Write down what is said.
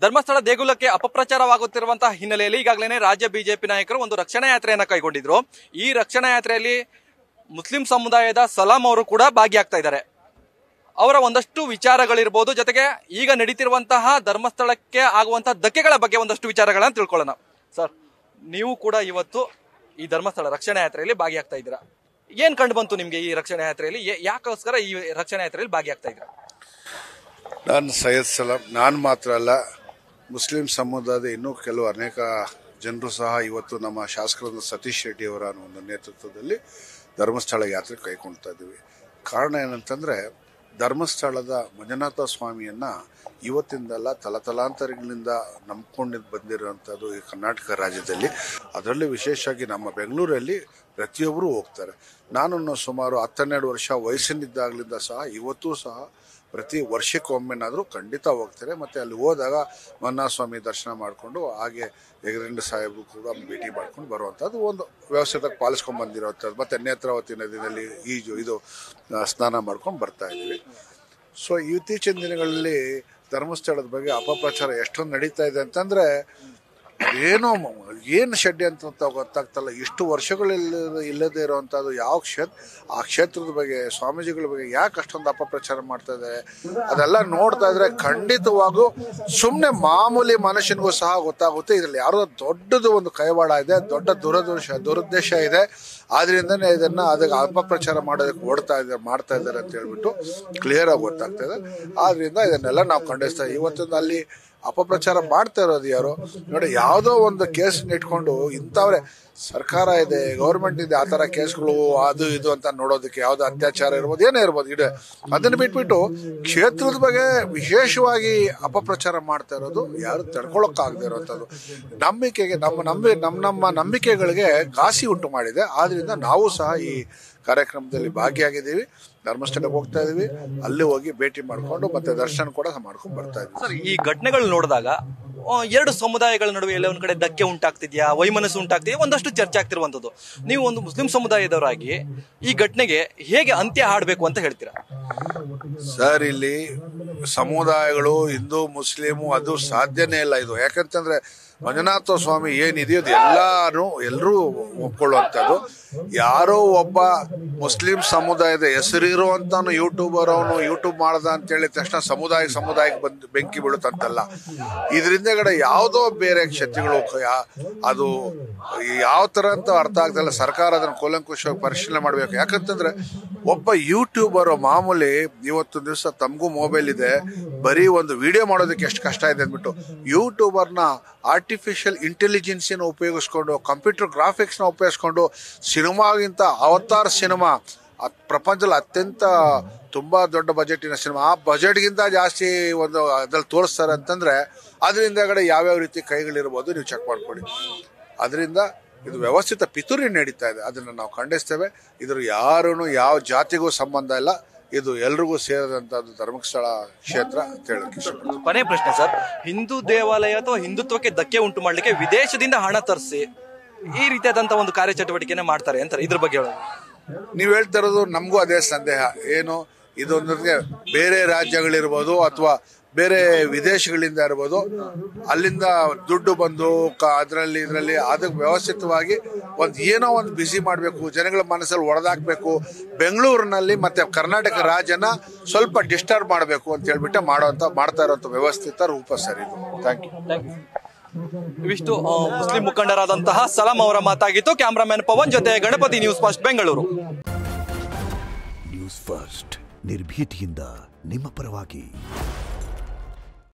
ಧರ್ಮಸ್ಥಳ ದೇಗುಲಕ್ಕೆ ಅಪಪ್ರಚಾರವಾಗುತ್ತಿರುವಂತಹ ಹಿನ್ನೆಲೆಯಲ್ಲಿ ಈಗಾಗಲೇ ರಾಜ್ಯ ಬಿಜೆಪಿ ನಾಯಕರು ಒಂದು ರಕ್ಷಣಾ ಯಾತ್ರೆಯನ್ನ ಕೈಗೊಂಡಿದ್ರು. ಈ ರಕ್ಷಣಾ ಯಾತ್ರೆಯಲ್ಲಿ ಮುಸ್ಲಿಂ ಸಮುದಾಯದ ಸಲಾಂ ಅವರು ಕೂಡ ಭಾಗಿಯಾಗ್ತಾ ಇದ್ದಾರೆ. ಅವರ ಒಂದಷ್ಟು ವಿಚಾರಗಳಿರ್ಬೋದು, ಜೊತೆಗೆ ಈಗ ನಡೀತಿರುವಂತಹ ಧರ್ಮಸ್ಥಳಕ್ಕೆ ಆಗುವಂತಹ ಧಕ್ಕೆಗಳ ಬಗ್ಗೆ ಒಂದಷ್ಟು ವಿಚಾರಗಳನ್ನ ತಿಳ್ಕೊಳ್ಳೋಣ. ಸರ್, ನೀವು ಕೂಡ ಇವತ್ತು ಈ ಧರ್ಮಸ್ಥಳ ರಕ್ಷಣಾ ಯಾತ್ರೆಯಲ್ಲಿ ಭಾಗಿಯಾಗ್ತಾ ಇದ್ದೀರಾ. ಏನ್ ಕಂಡು ಬಂತು ನಿಮ್ಗೆ ಈ ರಕ್ಷಣಾ ಯಾತ್ರೆಯಲ್ಲಿ? ಯಾಕೋಸ್ಕರ ಈ ರಕ್ಷಣಾ ಯಾತ್ರೆಯಲ್ಲಿ ಭಾಗಿಯಾಗ್ತಾ ಇದ್ದೀರಾ? ನಾನು ಸೈಯದ್ ಸಲಾಂ, ನಾನು ಮಾತ್ರ ಅಲ್ಲ, ಮುಸ್ಲಿಂ ಸಮುದಾಯದ ಇನ್ನೂ ಕೆಲವು ಅನೇಕ ಜನರು ಸಹ ಇವತ್ತು ನಮ್ಮ ಶಾಸಕರಾದ ಸತೀಶ್ ರೆಡ್ಡಿ ಅವರ ಒಂದು ನೇತೃತ್ವದಲ್ಲಿ ಧರ್ಮಸ್ಥಳ ಯಾತ್ರೆ ಕೈಗೊಳ್ತಾ ಇದ್ದೀವಿ. ಕಾರಣ ಏನಂತಂದ್ರೆ, ಧರ್ಮಸ್ಥಳದ ಮಂಜುನಾಥ ಸ್ವಾಮಿಯನ್ನ ಇವತ್ತಿಂದಲ್ಲ ತಲತಲಾಂತರಗಳಿಂದ ನಂಬ್ಕೊಂಡು ಬಂದಿರುವಂಥದ್ದು ಈ ಕರ್ನಾಟಕ ರಾಜ್ಯದಲ್ಲಿ. ಅದರಲ್ಲಿ ವಿಶೇಷವಾಗಿ ನಮ್ಮ ಬೆಂಗಳೂರಲ್ಲಿ ಪ್ರತಿಯೊಬ್ಬರು ಹೋಗ್ತಾರೆ. ನಾನು ಸುಮಾರು 12 ವರ್ಷ ವಯಸ್ಸಿನಿದ್ದಾಗಲಿಂದ ಸಹ ಇವತ್ತೂ ಸಹ ಪ್ರತಿ ವರ್ಷಕ್ಕೊಮ್ಮೆನಾದರೂ ಖಂಡಿತ ಹೋಗ್ತಾರೆ. ಮತ್ತು ಅಲ್ಲಿ ಹೋದಾಗ ಮಂಜುನಾಥ ಸ್ವಾಮಿ ದರ್ಶನ ಮಾಡಿಕೊಂಡು ಹಾಗೆ ಯಗರಂಡ ಸಾಹೇಬರು ಕೂಡ ಭೇಟಿ ಮಾಡ್ಕೊಂಡು ಬರುವಂಥದ್ದು ಒಂದು ವ್ಯವಸ್ಥೆದಾಗ ಪಾಲಿಸ್ಕೊಂಡು ಬಂದಿರೋವಂಥದ್ದು. ಮತ್ತು ನೇತ್ರಾವತಿ ನದಿಯಲ್ಲಿ ಇದು ಸ್ನಾನ ಮಾಡ್ಕೊಂಡು ಬರ್ತಾ ಇದ್ದೀವಿ. ಸೊ ಇತ್ತೀಚಿನ ದಿನಗಳಲ್ಲಿ ಧರ್ಮಸ್ಥಳದ ಬಗ್ಗೆ ಅಪಪ್ರಚಾರ ಎಷ್ಟೊಂದು ನಡೀತಾ ಇದೆ ಅಂತಂದರೆ, ಏನು ಶೆಡ್ಡಿ ಅಂತ ಗೊತ್ತಾಗ್ತಲ್ಲ. ಇಷ್ಟು ವರ್ಷಗಳಿಲ್ಲದೆ ಇರುವಂಥದ್ದು ಯಾವ ಆ ಕ್ಷೇತ್ರದ ಬಗ್ಗೆ, ಸ್ವಾಮೀಜಿಗಳ ಬಗ್ಗೆ ಯಾಕೆ ಅಷ್ಟೊಂದು ಅಪಪ್ರಚಾರ ಮಾಡ್ತಾ ಇದೆ, ಅದೆಲ್ಲ ನೋಡ್ತಾ ಇದ್ರೆ ಖಂಡಿತವಾಗೂ ಸುಮ್ಮನೆ ಮಾಮೂಲಿ ಮನುಷ್ಯನಿಗೂ ಸಹ ಗೊತ್ತಾಗುತ್ತೆ ಇದರಲ್ಲಿ ಯಾರೋ ದೊಡ್ಡದು ಒಂದು ಕೈವಾಡ ಇದೆ, ದೊಡ್ಡ ದುರುದ್ದೇಶ ಇದೆ. ಆದ್ರಿಂದನೇ ಇದನ್ನ ಅದಕ್ಕೆ ಅಪಪ್ರಚಾರ ಮಾಡೋದಕ್ಕೆ ಮಾಡ್ತಾ ಇದ್ದಾರೆ ಅಂತ ಹೇಳ್ಬಿಟ್ಟು ಕ್ಲಿಯರ್ ಆಗಿ ಗೊತ್ತಾಗ್ತಾ ಇದೆ. ಆದ್ರಿಂದ ಇದನ್ನೆಲ್ಲ ನಾವು ಖಂಡಿಸ್ತಾ ಇವತ್ತೊಂದು ಅಲ್ಲಿ ಅಪಪ್ರಚಾರ ಮಾಡ್ತಾ ಇರೋದು ಯಾರು ನೋಡಿ, ಯಾವುದೋ ಒಂದು ಕೇಸ್ ಇಟ್ಕೊಂಡು ಇಂಥವ್ರೆ ಸರ್ಕಾರ ಇದೆ, ಗೌರ್ಮೆಂಟ್ ಇದೆ, ಆ ಥರ ಕೇಸ್ಗಳು ಅದು ಇದು ಅಂತ ನೋಡೋದಕ್ಕೆ ಯಾವುದೋ ಅತ್ಯಾಚಾರ ಇರ್ಬೋದು, ಏನೇ ಇರ್ಬೋದು, ಇದೆ. ಅದನ್ನು ಬಿಟ್ಬಿಟ್ಟು ಕ್ಷೇತ್ರದ ಬಗ್ಗೆ ವಿಶೇಷವಾಗಿ ಅಪಪ್ರಚಾರ ಮಾಡ್ತಾ ಇರೋದು ಯಾರು ತಡ್ಕೊಳಕ್ಕಾಗದೇ ಇರೋಂಥದ್ದು. ನಂಬಿಕೆಗೆ ನಮ್ಮ ನಂಬಿಕೆಗಳಿಗೆ ಘಾಸಿ ಉಂಟು ಮಾಡಿದೆ. ಆದ್ರಿಂದ ನಾವು ಸಹ ಈ ಕಾರ್ಯಕ್ರಮದಲ್ಲಿ ಭಾಗಿಯಾಗಿದ್ದೀವಿ. ಧರ್ಮಸ್ಥಳಕ್ಕೆ ಹೋಗ್ತಾ ಇದೀವಿ, ಅಲ್ಲಿ ಹೋಗಿ ಭೇಟಿ ಮಾಡ್ಕೊಂಡು ಮತ್ತೆ ದರ್ಶನ ಕೂಡ ಮಾಡ್ಕೊಂಡು ಬರ್ತಾ ಇದ್ದೀವಿ. ಸರ್, ಈ ಘಟನೆಗಳು ನೋಡಿದಾಗ ಎರಡು ಸಮುದಾಯಗಳ ನಡುವೆ ಎಲ್ಲ ಒಂದ್ ಕಡೆ ಧಕ್ಕೆ ಉಂಟಾಗ್ತಿದ್ಯಾ, ವೈಮನಸ್ಸು ಉಂಟಾಗ್ತಿದ್ಯಾ, ಒಂದಷ್ಟು ಚರ್ಚೆ ಆಗ್ತಿರುವಂತದ್ದು. ನೀವು ಒಂದು ಮುಸ್ಲಿಂ ಸಮುದಾಯದವರಾಗಿ ಈ ಘಟನೆಗೆ ಹೇಗೆ ಅಂತ್ಯ ಹಾಡಬೇಕು ಅಂತ ಹೇಳ್ತೀರಾ? ಸರ್, ಇಲ್ಲಿ ಸಮುದಾಯಗಳು ಹಿಂದೂ ಮುಸ್ಲಿಮು ಅದು ಸಾಧ್ಯನೇ ಇಲ್ಲ. ಇದು ಯಾಕಂತಂದ್ರೆ ಮಂಜುನಾಥ ಸ್ವಾಮಿ ಏನಿದೆಯೋ ಅದು ಎಲ್ಲರೂ ಒಪ್ಕೊಳ್ಳುವಂಥದ್ದು. ಯಾರೋ ಒಬ್ಬ ಮುಸ್ಲಿಂ ಸಮುದಾಯದ ಹೆಸರಿರುವಂತಾನು ಯೂಟ್ಯೂಬರ್ ಅವನು ಯೂಟ್ಯೂಬ್ ಮಾಡ್ದ ಅಂತ ಹೇಳಿದ ತಕ್ಷಣ ಸಮುದಾಯಕ್ಕೆ ಬಂದು ಬೆಂಕಿ ಬೀಳುತ್ತಂತಲ್ಲ. ಇದರಿಂದಗಡೆ ಯಾವುದೋ ಬೇರೆ ಕ್ಷತಿಗಳು ಅದು ಯಾವ ತರ ಅಂತ ಅರ್ಥ ಆಗ್ತಲ್ಲ. ಸರ್ಕಾರ ಅದನ್ನು ಕೂಲಂಕುಷವಾಗಿ ಪರಿಶೀಲನೆ ಮಾಡಬೇಕು. ಯಾಕಂತಂದ್ರೆ ಒಬ್ಬ ಯೂಟ್ಯೂಬರ್ ಮಾಮೂಲಿ ಇವತ್ತೊಂದು ದಿವಸ ತಮಗೂ ಮೊಬೈಲ್ ಇದೆ, ಬರೀ ಒಂದು ವಿಡಿಯೋ ಮಾಡೋದಕ್ಕೆ ಎಷ್ಟು ಕಷ್ಟ ಇದೆ ಅಂದ್ಬಿಟ್ಟು ಯೂಟ್ಯೂಬರ್ನ ಆರ್ಟಿಫಿಷಿಯಲ್ ಇಂಟೆಲಿಜೆನ್ಸಿನ ಉಪಯೋಗಿಸ್ಕೊಂಡು, ಕಂಪ್ಯೂಟರ್ ಗ್ರಾಫಿಕ್ಸ್ನ ಉಪಯೋಗಿಸ್ಕೊಂಡು ಸಿನಿಮಾಗಿಂತ ಅವತಾರ್ ಸಿನಿಮಾ ಪ್ರಪಂಚದಲ್ಲಿ ಅತ್ಯಂತ ತುಂಬಾ ದೊಡ್ಡ ಬಜೆಟಿನ ಸಿನಿಮಾ, ಆ ಬಜೆಟ್ಗಿಂತ ಜಾಸ್ತಿ ಒಂದು ಅದ್ರಲ್ಲಿ ತೋರಿಸ್ತಾರೆ ಅಂತಂದ್ರೆ ಅದರಿಂದಗಡೆ ಯಾವ್ಯಾವ ರೀತಿ ಕೈಗಳಿರ್ಬೋದು ನೀವು ಚೆಕ್ ಮಾಡ್ಕೊಳ್ಳಿ. ಅದರಿಂದ ಇದು ವ್ಯವಸ್ಥಿತ ಪಿತೂರಿ ನಡೀತಾ ಇದೆ, ಅದನ್ನ ನಾವು ಖಂಡಿಸ್ತೇವೆ. ಇದ್ರ ಯಾರೂ ಯಾವ ಜಾತಿಗೂ ಸಂಬಂಧ ಇಲ್ಲ, ಇದು ಎಲ್ರಿಗೂ ಸೇರಿದಂತದ್ದು ಧರ್ಮಸ್ಥಳ ಕ್ಷೇತ್ರ ಅಂತ ಹೇಳಕ್ಕೆ ಇಷ್ಟಪಡ್ತೀನಿ. ಕೊನೆ ಪ್ರಶ್ನೆ ಸರ್, ಹಿಂದೂ ದೇವಾಲಯ ಅಥವಾ ಹಿಂದುತ್ವಕ್ಕೆ ಧಕ್ಕೆ ಉಂಟು ಮಾಡ್ಲಿಕ್ಕೆ ವಿದೇಶದಿಂದ ಹಣ ತರಿಸಿ ಈ ರೀತಿಯಾದಂತಹ ಒಂದು ಕಾರ್ಯಚಟುವಟಿಕೆನ ಮಾಡ್ತಾರೆ ಅಂತಾರೆ, ಇದ್ರ ಬಗ್ಗೆ ಹೇಳೋದು? ನೀವ್ ಹೇಳ್ತಾ ಇರೋದು ನಮಗೂ ಅದೇ ಸಂದೇಹ. ಏನು ಇದೊಂದಿಗೆ ಬೇರೆ ರಾಜ್ಯಗಳಿರ್ಬೋದು ಅಥವಾ ಬೇರೆ ವಿದೇಶಗಳಿಂದ ಇರ್ಬೋದು, ಅಲ್ಲಿಂದ ದುಡ್ಡು ಬಂದು ಇದರಲ್ಲಿ ಅದಕ್ಕೆ ವ್ಯವಸ್ಥಿತವಾಗಿ ಏನೋ ಒಂದು ಬಿಸಿ ಮಾಡಬೇಕು, ಜನಗಳ ಮನಸ್ಸಲ್ಲಿ ಒಡೆದಾಕ್ಬೇಕು, ಬೆಂಗಳೂರಿನಲ್ಲಿ ಮತ್ತೆ ಕರ್ನಾಟಕ ರಾಜ್ಯನ ಸ್ವಲ್ಪ ಡಿಸ್ಟರ್ಬ್ ಮಾಡಬೇಕು ಅಂತ ಹೇಳ್ಬಿಟ್ಟು ಮಾಡ್ತಾ ಇರೋಂಥ ವ್ಯವಸ್ಥಿತ ರೂಪ ಸರ್ ಇದು. Thank you. ಇವಿಷ್ಟು ಮುಸ್ಲಿಂ ಮುಖಂಡರಾದಂತಹ ಸಲಾಂ ಅವರ ಮಾತಾಗಿತ್ತು. ಕ್ಯಾಮರಾಮನ್ ಪವನ್ ಜೊತೆ Ganapati, news first Bengaluru. News first ನಿರ್ಭೀತಿಯಿಂದ ನಿಮ್ಮ ಪರವಾಗಿ.